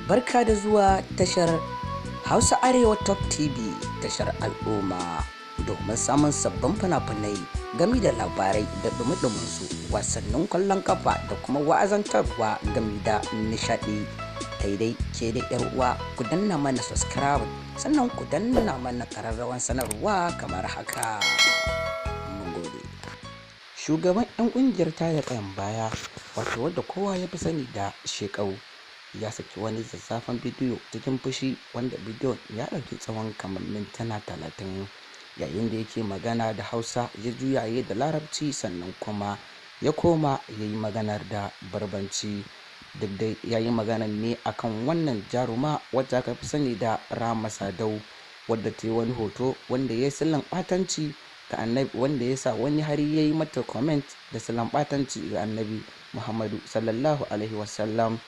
Barka da zuwa tashar Hausa Arewatoptv, tashar al'umma, domin samun sabbin fina-finai gami da labarai da dumi-duminsu, wasannin kwallon kafa da kuma wa'azantarwa gami da nishadi. Daidai ke da yar uwa, ku danna mana subscribe, sannan ku danna mana kararrawan sanarwa kamar haka. Mun gode. Shugaban 'yan kungiyar tada kayan baya, wato wadda kowa ya fi sani da Shekau, ya saki wani zazzafan bidiyo cikin fushi, wanda bidiyon ya ɗauki tsawon kamar mintuna 30, yayin da yake magana da Hausa ya juyaye da Larabci, sannan kuma ya koma ya yi maganar da Barbanci. Duk dai ya yi magana ne akan wannan jaruma wacce aka fi sani da Rahama Sadau, wadda ta yi wani hoto wanda ya yi sillan ɓatanci ga annabi, wanda ya sa wani hari ya yi mata comment da sillan ɓatanci ga annabi Muhammadu sallallahu alaihi wasallam.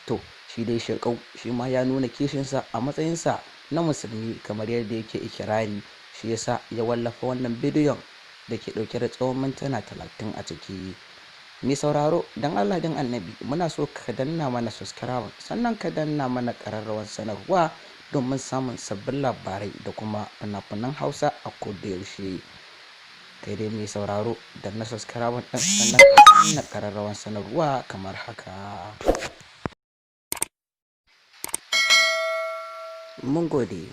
To shi dai Shekau shi ma ya nuna kishinsa a matsayinsa na musulmi kamar yadda yake ikirari, shi yasa ya wallafa wannan bidiyon da ke ɗauke da tsawon mintuna 30 a ciki. Mai sauraro, don Allah don annabi, muna so ka danna mana subscribe, sannan ka danna mana ƙararrawar sanarwa domin samun sabbin labarai da kuma fina-finan Hausa a kodayaushe. Kai dai mai sauraro, danna subscribe ɗin, sannan ka danna ƙararrawar sanarwa kamar haka. Mun gode.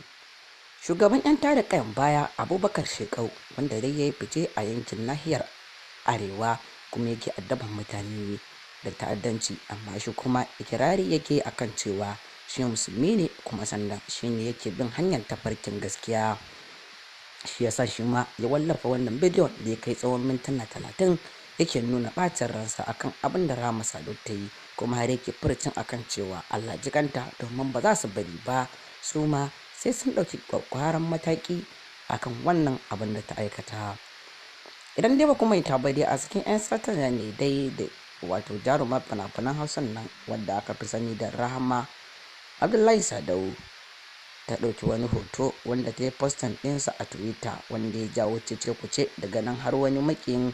Shugaban 'yan tada kayan baya Abubakar Shekau, wanda dai ya yi fice a yankin nahiyar Arewa kuma yake addaban mutane da ta'addanci, amma shi kuma ikirari yake akan cewa shi musulmi ne, kuma sannan shi ne yake bin hanyar tafarkin gaskiya. Shi yasa shi ma ya wallafa wannan bidiyon da ya kai tsawon mintuna 30, yake nuna ɓacin ransa akan abin da Rahama Sadau ta yi, kuma har yake furcin akan cewa Allah jikanta, domin ba za su bari ba su ma sai sun ɗauki kwakwaran mataki akan wannan abin da ta aikata. Idan dai ba kuma ita ba dai, a cikin 'yan satan ne dai da wato jarumar fina-finan Hausan nan wadda aka fi sani da Rahama Abdullahi Sadau ta ɗauki wani hoto wanda ta yi postan ɗinsa a Twitter, wanda ya jawo cece-kuce. Daga nan har wani makiyin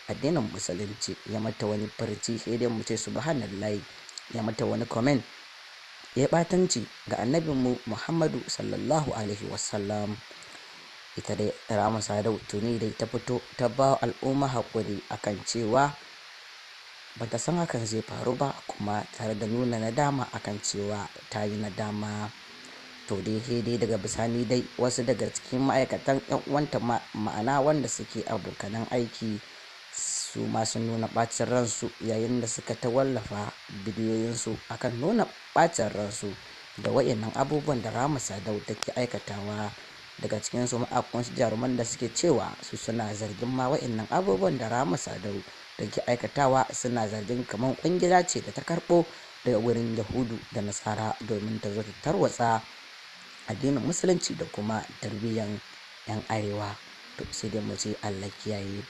addinin musulunci ya mata wani farci, sai dai mu ce subhanallahi, ya mata wani comment ya ɓatanci ga annabinmu Muhammadu sallallahu alaihi wasallam. Ita dai Rahama Sadau tuni dai ta fito ta ba al'umma haƙuri akan cewa ba ta san hakan zai faru ba, kuma tare da nuna nadama akan cewa ta yi nadama. To dai sai dai daga bisani dai wasu daga cikin ma'aikatan 'yan uwanta, ma'ana wanda suke abokanan aiki, su ma sun nuna ɓacin ransu yayin da suka ta wallafa bidiyoyinsu akan nuna ɓacin ransu da wayannan abubuwan da Rahama Sadau take aikatawa. Daga cikin su ma'aikun jaruman da suke cewa su suna zargin ma wayannan abubuwan da Rahama Sadau take aikatawa, suna zargin kamar ƙungila ce da ta karɓo daga wurin Yahudu da Nasara domin ta zo ta tarwatsa addinin musulunci da kuma tarbiyyan 'yan arewa. To sai dai mu ce Allah kiyaye.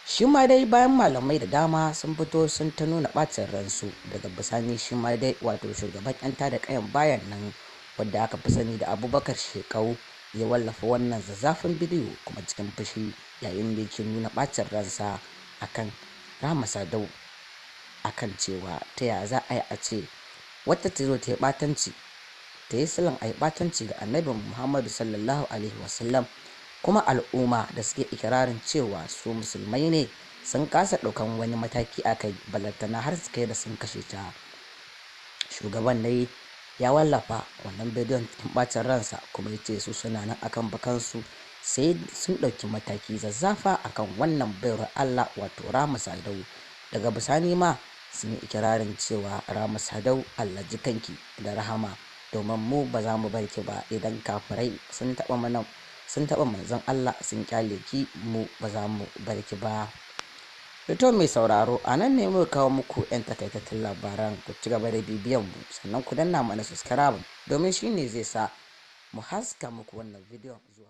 Shi ma dai bayan malamai da dama sun fito sun ta nuna ɓacin ransu, daga bisani shi ma dai wato shugaban 'yan tada kayan bayan nan wadda aka fi sani da Abubakar Shekau ya wallafa wannan zazzafin bidiyo kuma cikin fushi, yayin da yake nuna ɓacin ransa akan Rahama Sadau, akan cewa ta ya za a yi a ce wata ta zo ta yi ɓatanci, ta yi silan a yi ɓatanci ga annabin Muhammadu sallallahu alaihi wasallam, kuma al'umma da suke ikirarin cewa su musulmai ne sun kasa ɗaukan wani mataki a kai, balantana har su kai da sun kashe ta. Shugaban dai ya wallafa wannan bidiyon cikin ɓacin ransa, kuma ya ce su suna nan akan bakansu sai sun ɗauki mataki zazzafa akan wannan baiwar Allah wato Rahama Sadau. Daga bisani ma sun yi ikirarin cewa Rahama Sadau Allah jikanki da rahama, domin mu ba za mu bar ki ba. Idan kafirai sun taɓa manzon Allah sun kyale ki, mu ba za mu bar ki ba. To mai sauraro, a nan ne muka kawo muku 'yan takaitattun labaran. Ku ci gaba da bibiyan mu, sannan ku danna mana subscribe, domin shine zai sa mu haska muku wannan bidiyon zuwa